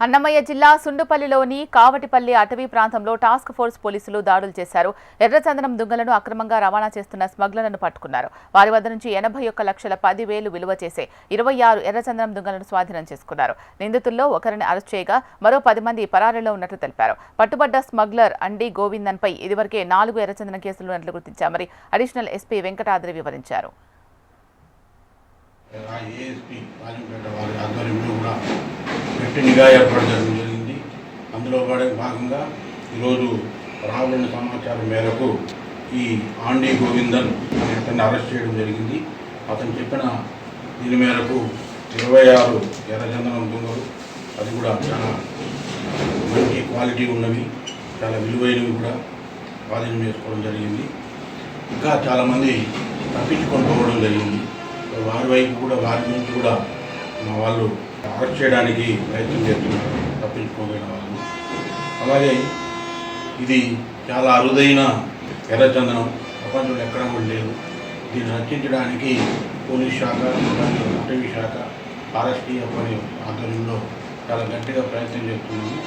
అన్నమయ్య జిల్లా సుండుపల్లిలోని కావటిపల్లి అటవీ ప్రాంతంలో టాస్క్ ఫోర్స్ పోలీసులు దాడులు చేశారు. ఎర్రచందనం దుంగలను అక్రమంగా రవాణా చేస్తున్న స్మగ్లర్లను పట్టుకున్నారు. వారి వద్ద నుంచి 81,10,000 విలువ చేసే 26 ఎర్రచందనం దుంగలను స్వాధీనం చేసుకున్నారు. నిందితుల్లో ఒకరిని అరెస్ట్ చేయగా మరో 10 మంది పరారీలో ఉన్నట్లు తెలిపారు. పట్టుబడ్డ స్మగ్లర్ అండి గోవిందన్పై ఇదివరకే 4 ఎర్రచందనం కేసులు ఉన్నట్లు గుర్తించామని అడిషనల్ ఎస్పీ వెంకటాద్రి వివరించారు. గట్టి నిఘా ఏర్పడడం జరిగింది. అందులో భాగంగా ఈరోజు రాబడిన సమాచారం మేరకు ఈ ఆండి గోవిందన్ అనే అతన్ని అరెస్ట్ చేయడం జరిగింది. అతను చెప్పిన దీని మేరకు 26 ఎర్రచందనం దుంగలు, అది కూడా చాలా మంచి క్వాలిటీ ఉన్నవి, చాలా విలువైనవి కూడా స్వాధీనం చేసుకోవడం జరిగింది. ఇంకా చాలామంది తప్పించుకొని పోవడం జరిగింది. వారి వైపు కూడా వారి నుంచి కూడా మా వాళ్ళు అరెస్ట్ చేయడానికి ప్రయత్నం చేస్తున్నారు, తప్పించుకోగలిగిన వాళ్ళు. అలాగే ఇది చాలా అరుదైన ఎర్రచందనం, ప్రపంచంలో ఎక్కడ కూడా లేదు. దీన్ని రక్షించడానికి పోలీస్ శాఖ, అటవీ శాఖ, ఆర్ఎస్టీఎఫ్ అనే ఆధ్వర్యంలో చాలా గట్టిగా ప్రయత్నం చేస్తున్నాము.